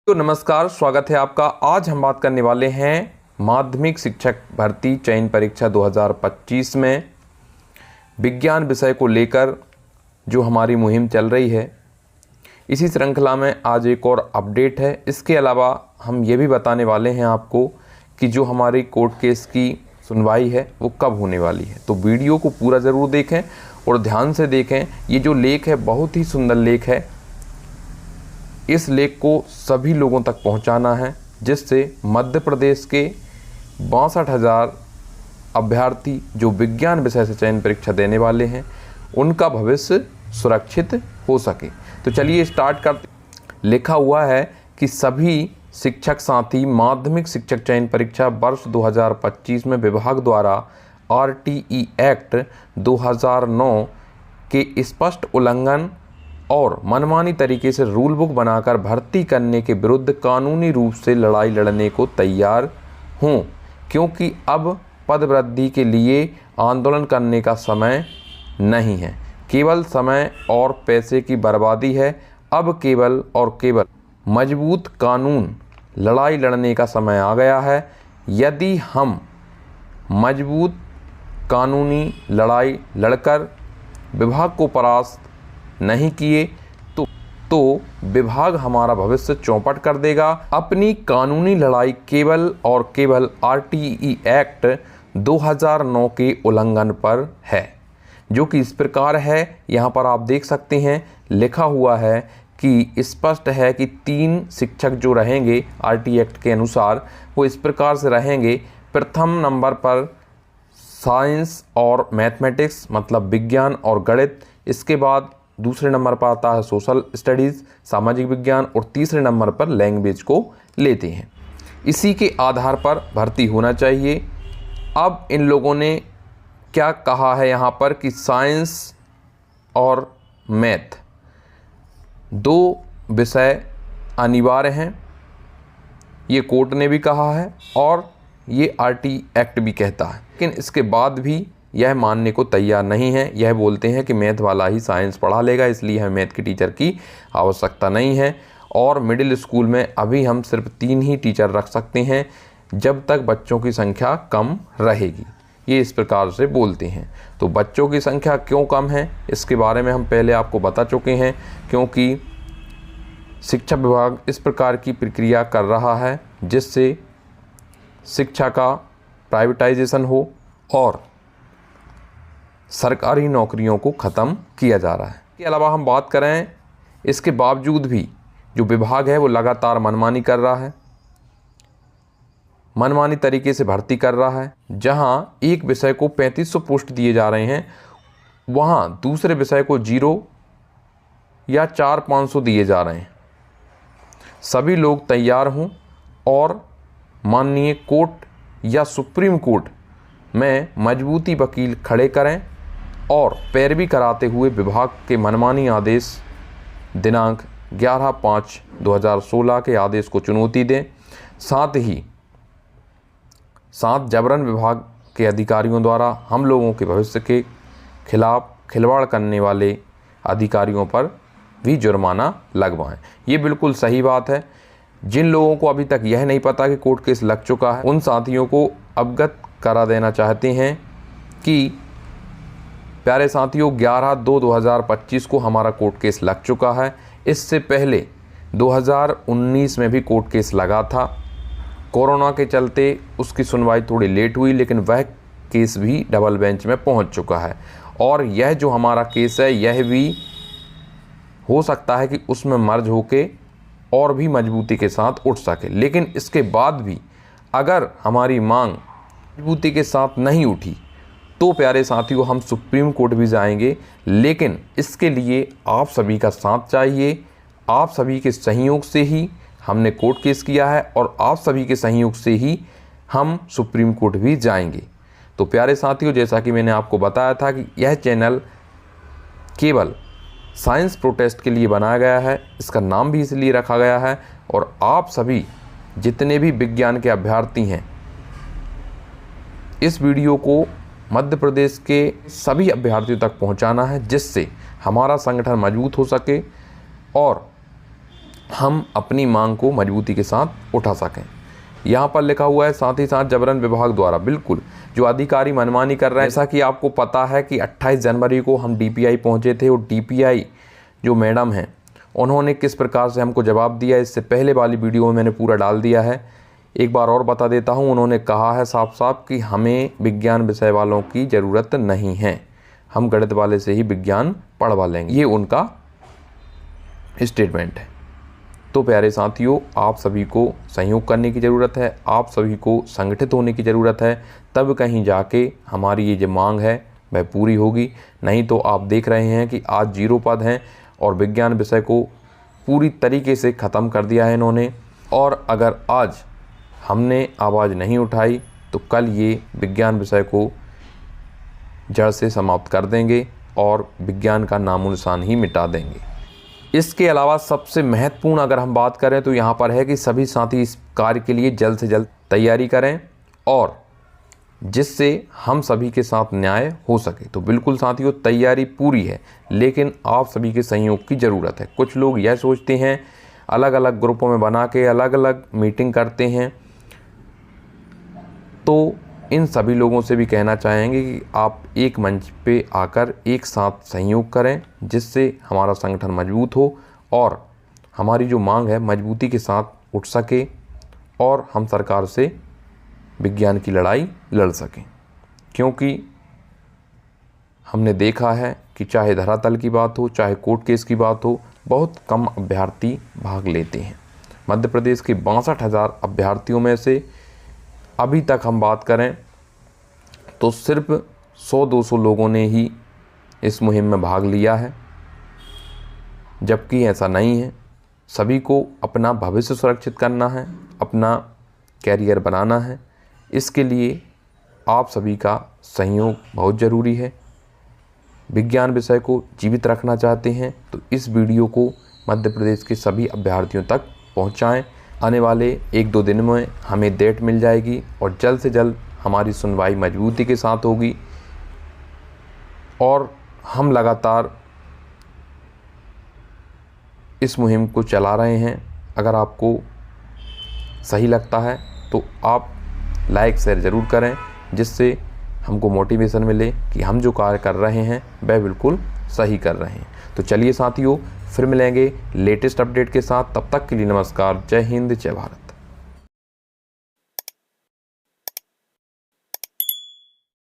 तो नमस्कार, स्वागत है आपका। आज हम बात करने वाले हैं माध्यमिक शिक्षक भर्ती चयन परीक्षा 2025 में विज्ञान विषय को लेकर जो हमारी मुहिम चल रही है। इसी श्रृंखला में आज एक और अपडेट है। इसके अलावा हम ये भी बताने वाले हैं आपको कि जो हमारी कोर्ट केस की सुनवाई है वो कब होने वाली है। तो वीडियो को पूरा ज़रूर देखें और ध्यान से देखें। ये जो लेख है बहुत ही सुंदर लेख है। इस लेख को सभी लोगों तक पहुंचाना है, जिससे मध्य प्रदेश के 62,000 अभ्यर्थी जो विज्ञान विषय से चयन परीक्षा देने वाले हैं उनका भविष्य सुरक्षित हो सके। तो चलिए स्टार्ट करते। लिखा हुआ है कि सभी शिक्षक साथी माध्यमिक शिक्षक चयन परीक्षा वर्ष 2025 में विभाग द्वारा RTE एक्ट 2009 के स्पष्ट उल्लंघन और मनमानी तरीके से रूल बुक बनाकर भर्ती करने के विरुद्ध कानूनी रूप से लड़ाई लड़ने को तैयार हों, क्योंकि अब पदवृद्धि के लिए आंदोलन करने का समय नहीं है। केवल समय और पैसे की बर्बादी है। अब केवल और केवल मजबूत कानून लड़ाई लड़ने का समय आ गया है। यदि हम मजबूत कानूनी लड़ाई लड़कर विभाग को परास्त नहीं किए तो विभाग हमारा भविष्य चौपट कर देगा। अपनी कानूनी लड़ाई केवल और केवल RTE एक्ट 2009 के उल्लंघन पर है, जो कि इस प्रकार है। यहाँ पर आप देख सकते हैं लिखा हुआ है कि स्पष्ट है कि 3 शिक्षक जो रहेंगे RTE एक्ट के अनुसार वो इस प्रकार से रहेंगे। प्रथम नंबर पर साइंस और मैथमेटिक्स मतलब विज्ञान और गणित। इसके बाद दूसरे नंबर पर आता है सोशल स्टडीज़ सामाजिक विज्ञान, और तीसरे नंबर पर लैंग्वेज को लेते हैं। इसी के आधार पर भर्ती होना चाहिए। अब इन लोगों ने क्या कहा है यहाँ पर कि साइंस और मैथ 2 विषय अनिवार्य हैं। ये कोर्ट ने भी कहा है और ये RTE एक्ट भी कहता है, लेकिन इसके बाद भी यह मानने को तैयार नहीं है। यह बोलते हैं कि मैथ वाला ही साइंस पढ़ा लेगा, इसलिए हमें मैथ के टीचर की आवश्यकता नहीं है। और मिडिल स्कूल में अभी हम सिर्फ 3 ही टीचर रख सकते हैं जब तक बच्चों की संख्या कम रहेगी। ये इस प्रकार से बोलते हैं। तो बच्चों की संख्या क्यों कम है इसके बारे में हम पहले आपको बता चुके हैं, क्योंकि शिक्षा विभाग इस प्रकार की प्रक्रिया कर रहा है जिससे शिक्षा का प्राइवेटाइजेशन हो और सरकारी नौकरियों को ख़त्म किया जा रहा है। इसके अलावा हम बात करें, इसके बावजूद भी जो विभाग है वो लगातार मनमानी कर रहा है, मनमानी तरीके से भर्ती कर रहा है। जहां एक विषय को 3500 पोस्ट दिए जा रहे हैं, वहां दूसरे विषय को 0 या 4-500 दिए जा रहे हैं। सभी लोग तैयार हों और माननीय कोर्ट या सुप्रीम कोर्ट में मजबूती वकील खड़े करें और पैरवी कराते हुए विभाग के मनमानी आदेश दिनांक 11/5/2016 के आदेश को चुनौती दें। साथ जबरन विभाग के अधिकारियों द्वारा हम लोगों के भविष्य के खिलाफ खिलवाड़ करने वाले अधिकारियों पर भी जुर्माना लगवाएं। ये बिल्कुल सही बात है। जिन लोगों को अभी तक यह नहीं पता कि कोर्ट केस लग चुका है, उन साथियों को अवगत करा देना चाहते हैं कि प्यारे साथियों 11/2/2025 को हमारा कोर्ट केस लग चुका है। इससे पहले 2019 में भी कोर्ट केस लगा था। कोरोना के चलते उसकी सुनवाई थोड़ी लेट हुई, लेकिन वह केस भी डबल बेंच में पहुंच चुका है। और यह जो हमारा केस है यह भी हो सकता है कि उसमें मर्ज होके और भी मजबूती के साथ उठ सके। लेकिन इसके बाद भी अगर हमारी मांग मजबूती के साथ नहीं उठी तो प्यारे साथियों हम सुप्रीम कोर्ट भी जाएंगे। लेकिन इसके लिए आप सभी का साथ चाहिए। आप सभी के सहयोग से ही हमने कोर्ट केस किया है और आप सभी के सहयोग से ही हम सुप्रीम कोर्ट भी जाएंगे। तो प्यारे साथियों, जैसा कि मैंने आपको बताया था कि यह चैनल केवल साइंस प्रोटेस्ट के लिए बनाया गया है, इसका नाम भी इसलिए रखा गया है। और आप सभी जितने भी विज्ञान के अभ्यर्थी हैं, इस वीडियो को मध्य प्रदेश के सभी अभ्यर्थियों तक पहुंचाना है, जिससे हमारा संगठन मजबूत हो सके और हम अपनी मांग को मजबूती के साथ उठा सकें। यहाँ पर लिखा हुआ है साथ ही साथ जबरन विभाग द्वारा, बिल्कुल जो अधिकारी मनमानी कर रहे हैं। जैसा कि आपको पता है कि 28 जनवरी को हम DPI पहुँचे थे और DPI जो मैडम हैं उन्होंने किस प्रकार से हमको जवाब दिया, इससे पहले वाली वीडियो में मैंने पूरा डाल दिया है। एक बार और बता देता हूँ, उन्होंने कहा है साफ साफ कि हमें विज्ञान विषय वालों की ज़रूरत नहीं है, हम गणित वाले से ही विज्ञान पढ़वा लेंगे। ये उनका स्टेटमेंट है। तो प्यारे साथियों, आप सभी को सहयोग करने की ज़रूरत है, आप सभी को संगठित होने की ज़रूरत है, तब कहीं जाके हमारी ये जो मांग है वह पूरी होगी। नहीं तो आप देख रहे हैं कि आज 0 पद हैं और विज्ञान विषय को पूरी तरीके से ख़त्म कर दिया है इन्होंने। और अगर आज हमने आवाज़ नहीं उठाई तो कल ये विज्ञान विषय को जड़ से समाप्त कर देंगे और विज्ञान का नामो निशान ही मिटा देंगे। इसके अलावा सबसे महत्वपूर्ण अगर हम बात करें तो यहाँ पर है कि सभी साथी इस कार्य के लिए जल्द से जल्द तैयारी करें और जिससे हम सभी के साथ न्याय हो सके। तो बिल्कुल साथियों, तैयारी पूरी है, लेकिन आप सभी के सहयोग की ज़रूरत है। कुछ लोग यह सोचते हैं, अलग अलग ग्रुपों में बना के अलग अलग मीटिंग करते हैं, तो इन सभी लोगों से भी कहना चाहेंगे कि आप एक मंच पे आकर एक साथ सहयोग करें, जिससे हमारा संगठन मजबूत हो और हमारी जो मांग है मजबूती के साथ उठ सके और हम सरकार से विज्ञान की लड़ाई लड़ सकें। क्योंकि हमने देखा है कि चाहे धरातल की बात हो, चाहे कोर्ट केस की बात हो, बहुत कम अभ्यर्थी भाग लेते हैं। मध्य प्रदेश के 62,000 अभ्यर्थियों में से अभी तक हम बात करें तो सिर्फ 100-200 लोगों ने ही इस मुहिम में भाग लिया है, जबकि ऐसा नहीं है। सभी को अपना भविष्य सुरक्षित करना है, अपना कैरियर बनाना है। इसके लिए आप सभी का सहयोग बहुत ज़रूरी है। विज्ञान विषय को जीवित रखना चाहते हैं तो इस वीडियो को मध्य प्रदेश के सभी अभ्यर्थियों तक पहुंचाएं। आने वाले 1-2 दिन में हमें डेट मिल जाएगी और जल्द से जल्द हमारी सुनवाई मजबूती के साथ होगी और हम लगातार इस मुहिम को चला रहे हैं। अगर आपको सही लगता है तो आप लाइक शेयर ज़रूर करें, जिससे हमको मोटिवेशन मिले कि हम जो कार्य कर रहे हैं वह बिल्कुल सही कर रहे हैं। तो चलिए साथियों, फिर मिलेंगे लेटेस्ट अपडेट के साथ। तब तक के लिए नमस्कार। जय हिंद, जय भारत।